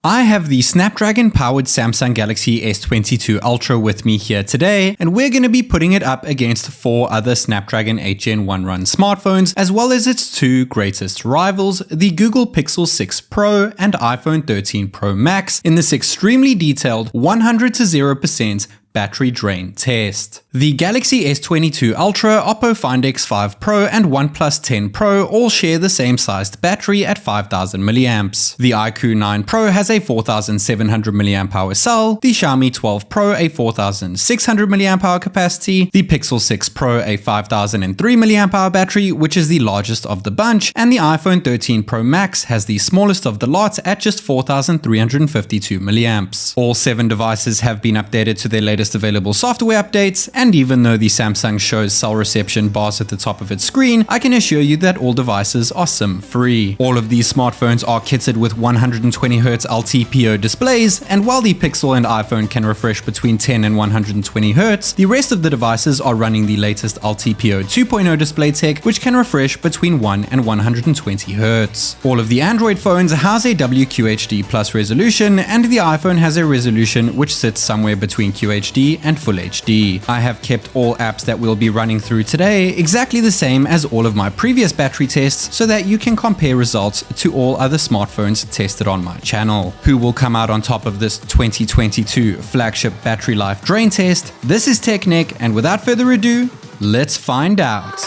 I have the Snapdragon-powered Samsung Galaxy S22 Ultra with me here today, and we're going to be putting it up against 4 other Snapdragon 8 Gen 1 run smartphones, as well as its 2 greatest rivals, the Google Pixel 6 Pro and iPhone 13 Pro Max, in this extremely detailed 100 to 0% battery drain test. The Galaxy S22 Ultra, Oppo Find X5 Pro and OnePlus 10 Pro all share the same sized battery at 5000 mAh. The iQOO 9 Pro has a 4700 mAh cell, the Xiaomi 12 Pro a 4600 mAh capacity, the Pixel 6 Pro a 5003 mAh battery, which is the largest of the bunch, and the iPhone 13 Pro Max has the smallest of the lot at just 4352 mAh. All 7 devices have been updated to their latest available software updates, and even though the Samsung shows cell reception bars at the top of its screen, I can assure you that all devices are SIM-free. All of these smartphones are kitted with 120Hz LTPO displays, and while the Pixel and iPhone can refresh between 10 and 120Hz, the rest of the devices are running the latest LTPO 2.0 display tech, which can refresh between 1 and 120Hz. All of the Android phones house a WQHD Plus resolution, and the iPhone has a resolution which sits somewhere between QHD and Full HD. I have kept all apps that we'll be running through today exactly the same as all of my previous battery tests so that you can compare results to all other smartphones tested on my channel. Who will come out on top of this 2022 flagship battery life drain test? This is TechNick, and without further ado, let's find out.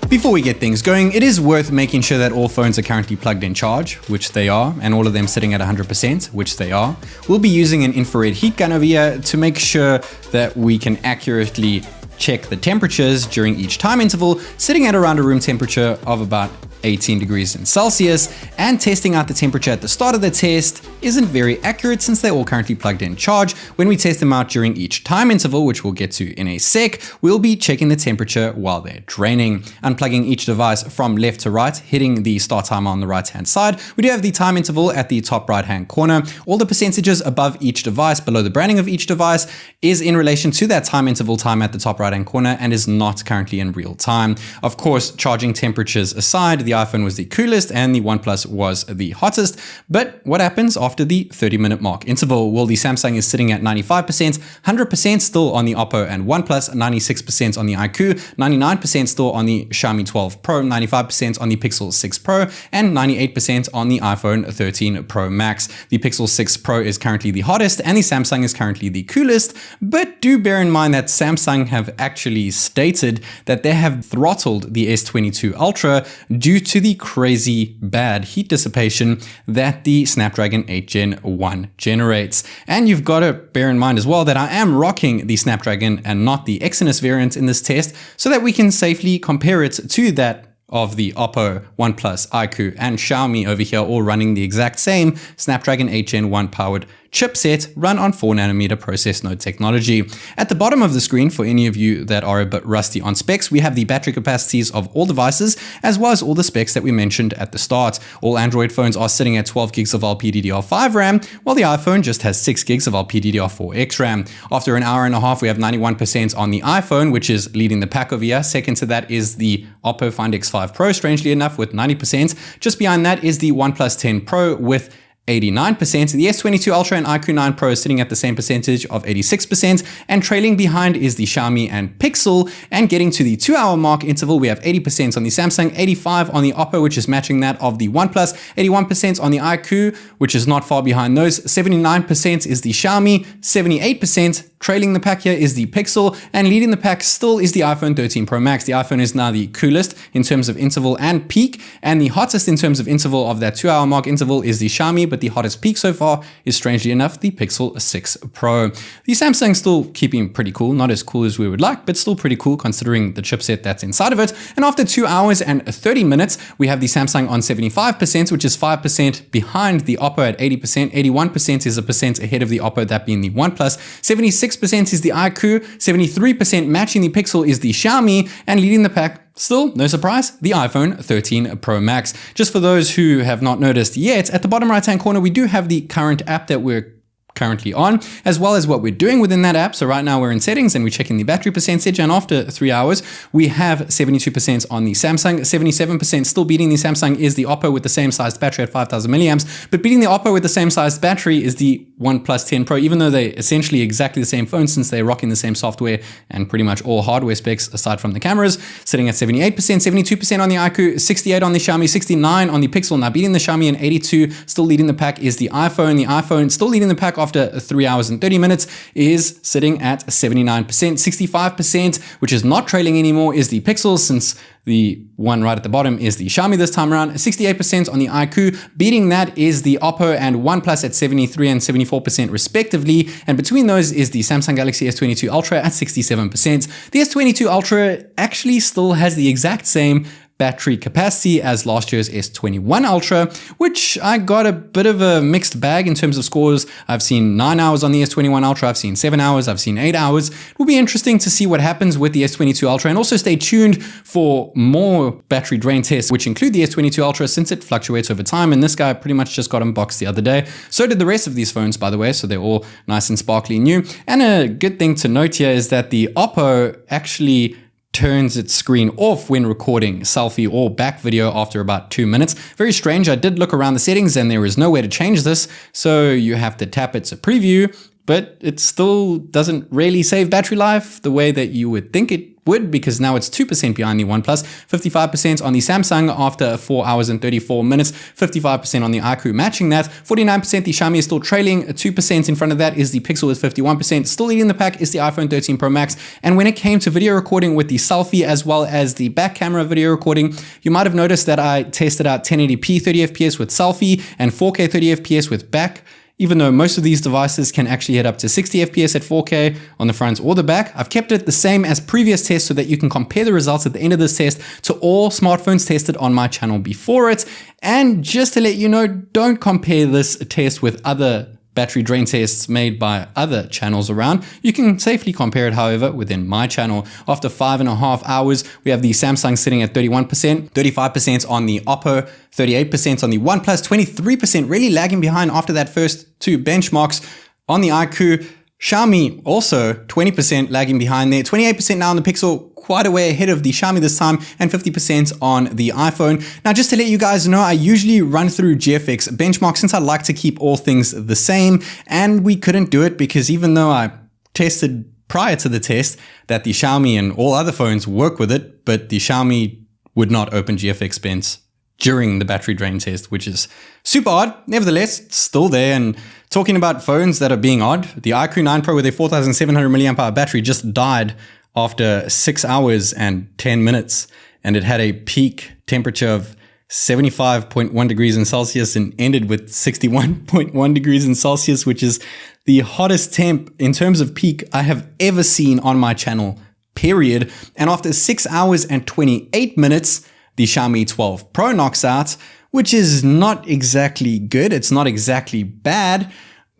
Before we get things going, it is worth making sure that all phones are currently plugged in charge, which they are, and all of them sitting at 100%, which they are. We'll be using an infrared heat gun over here to make sure that we can accurately check the temperatures during each time interval, sitting at around a room temperature of about 18 degrees in Celsius, and testing out the temperature at the start of the test isn't very accurate since they're all currently plugged in charge. When we test them out during each time interval, which we'll get to in a sec, we'll be checking the temperature while they're draining. Unplugging each device from left to right, hitting the start timer on the right hand side, we do have the time interval at the top right hand corner. All the percentages above each device, below the branding of each device, is in relation to that time interval time at the top right hand corner and is not currently in real time. Of course, charging temperatures aside, the iPhone was the coolest and the OnePlus was the hottest. But what happens after the 30-minute mark interval? Well, the Samsung is sitting at 95%, 100% still on the Oppo and OnePlus, 96% on the iQOO, 99% still on the Xiaomi 12 Pro, 95% on the Pixel 6 Pro, and 98% on the iPhone 13 Pro Max. The Pixel 6 Pro is currently the hottest and the Samsung is currently the coolest, but do bear in mind that Samsung have actually stated that they have throttled the S22 Ultra due to the crazy bad heat dissipation that the Snapdragon 8 Gen 1 generates. And you've got to bear in mind as well that I am rocking the Snapdragon and not the Exynos variant in this test so that we can safely compare it to that of the Oppo, OnePlus, iQOO, and Xiaomi over here, all running the exact same Snapdragon 8 Gen 1 powered chipset run on 4nm process node technology. At the bottom of the screen, for any of you that are a bit rusty on specs, we have the battery capacities of all devices, as well as all the specs that we mentioned at the start. All Android phones are sitting at 12 gigs of LPDDR5 RAM, while the iPhone just has 6 gigs of LPDDR4X RAM. After an hour and a half, we have 91% on the iPhone, which is leading the pack over here. Second to that is the Oppo Find X5 Pro, strangely enough, with 90%. Just behind that is the OnePlus 10 Pro with 89%. The S22 Ultra and iQOO 9 Pro is sitting at the same percentage of 86%, and trailing behind is the Xiaomi and Pixel. And getting to the 2-hour mark interval, we have 80% on the Samsung, 85% on the Oppo, which is matching that of the OnePlus, 81% on the iQOO, which is not far behind those, 79% is the Xiaomi, 78% trailing the pack here is the Pixel, and leading the pack still is the iPhone 13 Pro Max. The iPhone is now the coolest in terms of interval and peak, and the hottest in terms of interval of that 2-hour mark interval is the Xiaomi, but the hottest peak so far is, strangely enough, the Pixel 6 Pro. The Samsung's still keeping pretty cool, not as cool as we would like, but still pretty cool considering the chipset that's inside of it. And after 2 hours and 30 minutes, we have the Samsung on 75%, which is 5% behind the Oppo at 80%. 81% is a percent ahead of the Oppo, that being the OnePlus. 76% is the iQOO, 73% matching the Pixel is the Xiaomi, and leading the pack, still, no surprise, the iPhone 13 Pro Max. Just for those who have not noticed yet, at the bottom right-hand corner, we do have the current app that we're currently on, as well as what we're doing within that app. So right now we're in settings and we're checking the battery percentage, and after 3 hours, we have 72% on the Samsung, 77%. Still beating the Samsung is the Oppo with the same sized battery at 5000 milliamps, but beating the Oppo with the same sized battery is the OnePlus 10 Pro, even though they're essentially exactly the same phone since they're rocking the same software and pretty much all hardware specs aside from the cameras, sitting at 78%, 72% on the iQOO, 68 on the Xiaomi, 69 on the Pixel. Now beating the Xiaomi in 82, still leading the pack is the iPhone. The iPhone still leading the pack after 3 hours and 30 minutes is sitting at 79%. 65%, which is not trailing anymore, is the Pixel, since the one right at the bottom is the Xiaomi this time around. 68% on the iQOO. Beating that is the Oppo and OnePlus at 73 and 74% respectively. And between those is the Samsung Galaxy S22 Ultra at 67%. The S22 Ultra actually still has the exact same battery capacity as last year's S21 Ultra, which I got a bit of a mixed bag in terms of scores. I've seen 9 hours on the S21 Ultra, I've seen 7 hours, I've seen 8 hours. It will be interesting to see what happens with the S22 Ultra, and also stay tuned for more battery drain tests, which include the S22 Ultra, since it fluctuates over time, and this guy pretty much just got unboxed the other day. So did the rest of these phones, by the way, so they're all nice and sparkly new. And a good thing to note here is that the Oppo actually turns its screen off when recording selfie or back video after about 2 minutes. Very strange. I did look around the settings and there is no way to change this, so you have to tap it to preview, but it still doesn't really save battery life the way that you would think it would, because now it's 2% behind the OnePlus, 55% on the Samsung after 4 hours and 34 minutes, 55% on the iQOO matching that, 49% the Xiaomi is still trailing, 2% in front of that is the Pixel with 51%, still leading the pack is the iPhone 13 Pro Max. And when it came to video recording with the selfie as well as the back camera video recording, you might have noticed that I tested out 1080p 30 FPS with selfie and 4K 30 FPS with back. Even though most of these devices can actually hit up to 60 FPS at 4K on the front or the back, I've kept it the same as previous tests so that you can compare the results at the end of this test to all smartphones tested on my channel before it. And just to let you know, don't compare this test with other battery drain tests made by other channels around. You can safely compare it, however, within my channel. After 5.5 hours, we have the Samsung sitting at 31%, 35% on the Oppo, 38% on the OnePlus, 23% really lagging behind after that first two benchmarks on the iQOO. Xiaomi also 20% lagging behind there, 28% now on the Pixel, quite a way ahead of the Xiaomi this time, and 50% on the iPhone. Now, just to let you guys know, I usually run through GFX benchmarks since I like to keep all things the same, and we couldn't do it because even though I tested prior to the test that the Xiaomi and all other phones work with it, but the Xiaomi would not open GFX bench during the battery drain test, which is super odd. Nevertheless, it's still there. And talking about phones that are being odd, the iQOO 9 Pro with a 4700 milliamp hour battery just died after 6 hours and 10 minutes. And it had a peak temperature of 75.1 degrees in Celsius and ended with 61.1 degrees in Celsius, which is the hottest temp in terms of peak I have ever seen on my channel, period. And after 6 hours and 28 minutes, the Xiaomi 12 Pro knocks out, which is not exactly good. It's not exactly bad.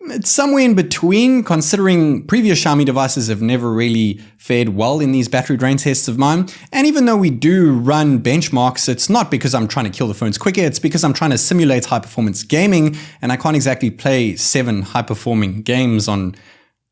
It's somewhere in between, considering previous Xiaomi devices have never really fared well in these battery drain tests of mine. And even though we do run benchmarks, it's not because I'm trying to kill the phones quicker. It's because I'm trying to simulate high performance gaming, and I can't exactly play 7 high performing games on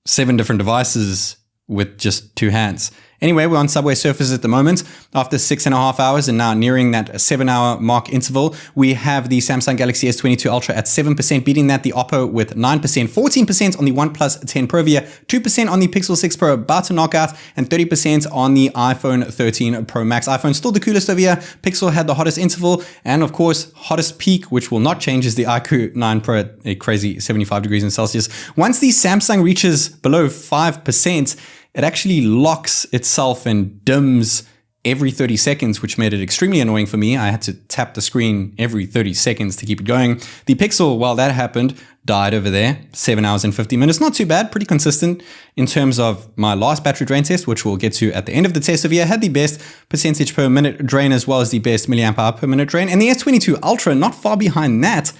7 different devices with just 2 hands. Anyway, we're on Subway Surfers at the moment. After 6.5 hours and now nearing that 7-hour mark interval, we have the Samsung Galaxy S22 Ultra at 7%, beating that the Oppo with 9%, 14% on the OnePlus 10 Pro via, 2% on the Pixel 6 Pro about to knock out, and 30% on the iPhone 13 Pro Max. iPhone still the coolest over here. Pixel had the hottest interval, and of course, hottest peak, which will not change, is the iQOO 9 Pro at a crazy 75 degrees in Celsius. Once the Samsung reaches below 5%, it actually locks itself and dims every 30 seconds, which made it extremely annoying for me. I had to tap the screen every 30 seconds to keep it going. The Pixel, while that happened, died over there, 7 hours and 50 minutes. Not too bad, pretty consistent in terms of my last battery drain test, which we'll get to at the end of the test over here. Had the best percentage per minute drain as well as the best milliamp hour per minute drain. And the S22 Ultra, not far behind that,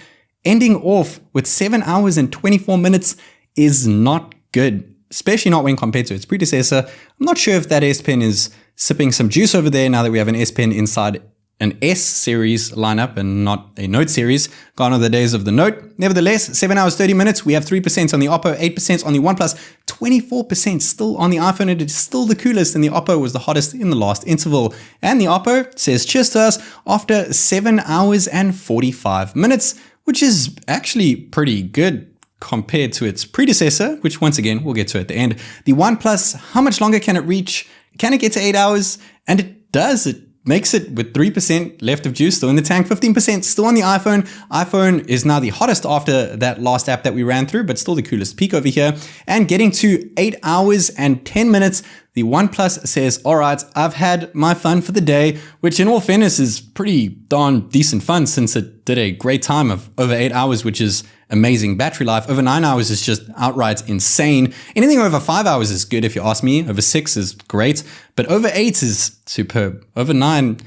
ending off with 7 hours and 24 minutes is not good, especially not when compared to its predecessor. I'm not sure if that S Pen is sipping some juice over there now that we have an S Pen inside an S series lineup and not a Note series. Gone are the days of the Note. Nevertheless, 7 hours, 30 minutes. We have 3% on the Oppo, 8% on the OnePlus, 24% still on the iPhone. It is still the coolest, and the Oppo was the hottest in the last interval. And the Oppo says cheers to us after 7 hours and 45 minutes, which is actually pretty good compared to its predecessor, which once again, we'll get to at the end. The OnePlus, how much longer can it reach? Can it get to 8 hours? And it does. It makes it with 3% left of juice still in the tank, 15% still on the iPhone. iPhone is now the hottest after that last app that we ran through, but still the coolest peak over here. And getting to 8 hours and 10 minutes, the OnePlus says, all right, I've had my fun for the day, which in all fairness is pretty darn decent fun since it did a great time of over 8 hours, which is amazing battery life. Over 9 hours is just outright insane. Anything over 5 hours is good if you ask me. Over 6 is great, but over 8 is superb. Over 9,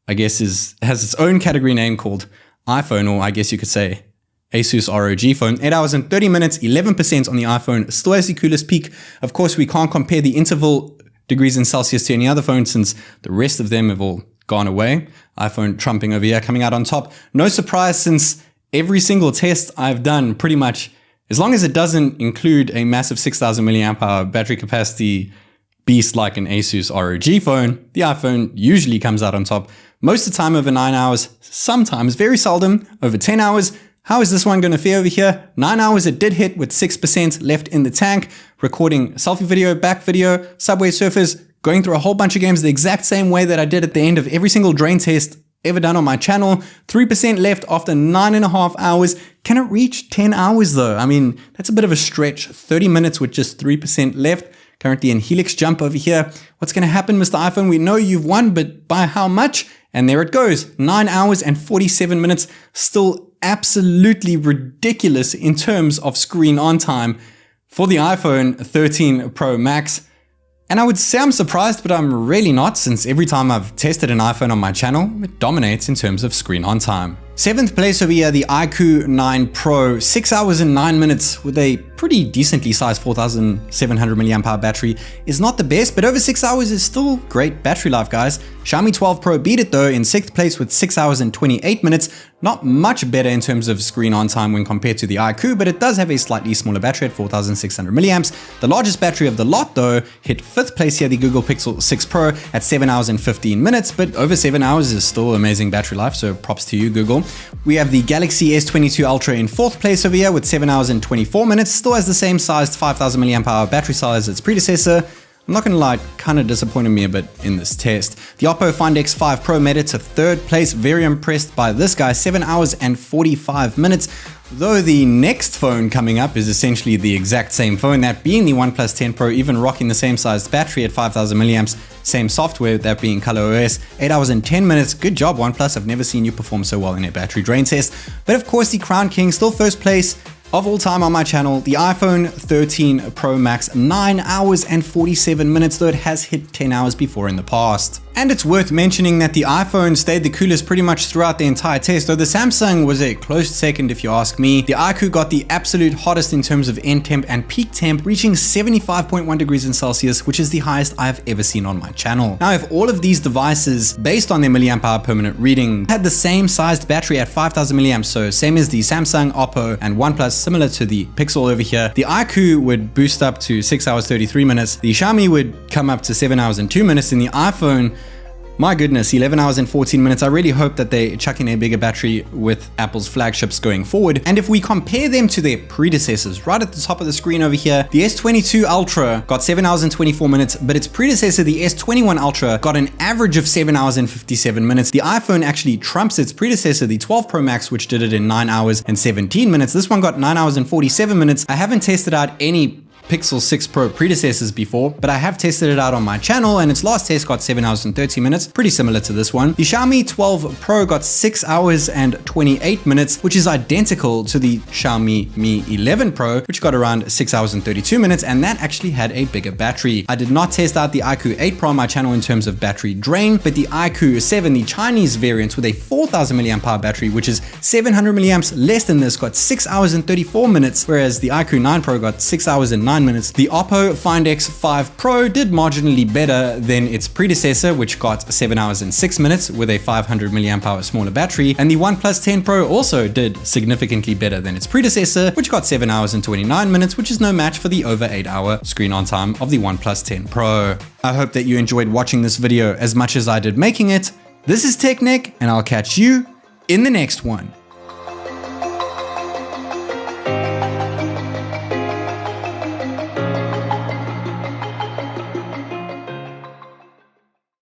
I guess, has its own category name called iPhone, or I guess you could say Asus ROG phone. 8 hours and 30 minutes, 11% on the iPhone, still has the coolest peak. Of course, we can't compare the interval degrees in Celsius to any other phone since the rest of them have all gone away. iPhone trumping over here, coming out on top. No surprise since every single test I've done pretty much, as long as it doesn't include a massive 6,000 milliamp hour battery capacity beast like an Asus ROG phone, the iPhone usually comes out on top. Most of the time over 9 hours, sometimes, very seldom, over 10 hours. How is this one going to fare over here? 9 hours it did hit with 6% left in the tank, recording selfie video, back video, Subway Surfers, going through a whole bunch of games the exact same way that I did at the end of every single drain test ever done on my channel. 3% left after 9.5 hours. Can it reach 10 hours though? I mean, that's a bit of a stretch. 30 minutes with just 3% left. Currently in Helix Jump over here. What's going to happen, Mr. iPhone? We know you've won, but by how much? And there it goes. 9 hours and 47 minutes. Still absolutely ridiculous in terms of screen on time for the iPhone 13 Pro Max. And I would say I'm surprised, but I'm really not, since every time I've tested an iPhone on my channel, it dominates in terms of screen on time. 7th place over here, the iQOO 9 Pro, 6 hours and 9 minutes with a pretty decently sized 4,700 milliamp hour battery is not the best, but over 6 hours is still great battery life, guys. Xiaomi 12 Pro beat it though in 6th place with 6 hours and 28 minutes. Not much better in terms of screen on time when compared to the iQOO, but it does have a slightly smaller battery at 4,600 milliamps. The largest battery of the lot though hit 5th place here, the Google Pixel 6 Pro at 7 hours and 15 minutes, but over 7 hours is still amazing battery life, so props to you, Google. We have the Galaxy S22 Ultra in 4th place over here with 7 hours and 24 minutes. Still has the same sized 5,000 milliamp hour battery size as its predecessor. I'm not gonna lie, it kind of disappointed me a bit in this test. The Oppo Find X5 Pro made it to 3rd place. Very impressed by this guy, 7 hours and 45 minutes. Though the next phone coming up is essentially the exact same phone, that being the OnePlus 10 Pro, even rocking the same sized battery at 5,000 milliamps, same software, that being ColorOS, 8 hours and 10 minutes. Good job, OnePlus. I've never seen you perform so well in a battery drain test. But of course, the Crown King, still 1st place of all time on my channel, the iPhone 13 Pro Max, 9 hours and 47 minutes, though it has hit 10 hours before in the past. And it's worth mentioning that the iPhone stayed the coolest pretty much throughout the entire test, though the Samsung was a close second if you ask me. The iQOO got the absolute hottest in terms of end temp and peak temp, reaching 75.1 degrees in Celsius, which is the highest I've ever seen on my channel. Now, if all of these devices, based on their milliamp hour permanent reading, had the same sized battery at 5,000 milliamps, so same as the Samsung, Oppo, and OnePlus, similar to the Pixel over here, the iQOO would boost up to 6 hours 33 minutes, the Xiaomi would come up to 7 hours and 2 minutes, and the iPhone, my goodness, 11 hours and 14 minutes. I really hope that they chuck in a bigger battery with Apple's flagships going forward. And if we compare them to their predecessors, right at the top of the screen over here, the S22 Ultra got 7 hours and 24 minutes, but its predecessor, the S21 Ultra, got an average of 7 hours and 57 minutes. The iPhone actually trumps its predecessor, the 12 Pro Max, which did it in 9 hours and 17 minutes. This one got 9 hours and 47 minutes. I haven't tested out any Pixel 6 Pro predecessors before, but I have tested it out on my channel, and its last test got 7 hours and 30 minutes, pretty similar to this one. The Xiaomi 12 Pro got 6 hours and 28 minutes, which is identical to the Xiaomi Mi 11 Pro, which got around 6 hours and 32 minutes, and that actually had a bigger battery. I did not test out the iQOO 8 Pro on my channel in terms of battery drain, but the iQOO 7, the Chinese variant with a 4,000 milliamp hour battery, which is 700 milliamps less than this, got 6 hours and 34 minutes, whereas the iQOO 9 Pro got 6 hours and 9 29 minutes. The Oppo Find X5 Pro did marginally better than its predecessor, which got 7 hours and 6 minutes with a 500 mAh smaller battery, and the OnePlus 10 Pro also did significantly better than its predecessor, which got 7 hours and 29 minutes, which is no match for the over 8-hour screen on time of the OnePlus 10 Pro. I hope that you enjoyed watching this video as much as I did making it. This is TechNick, and I'll catch you in the next one.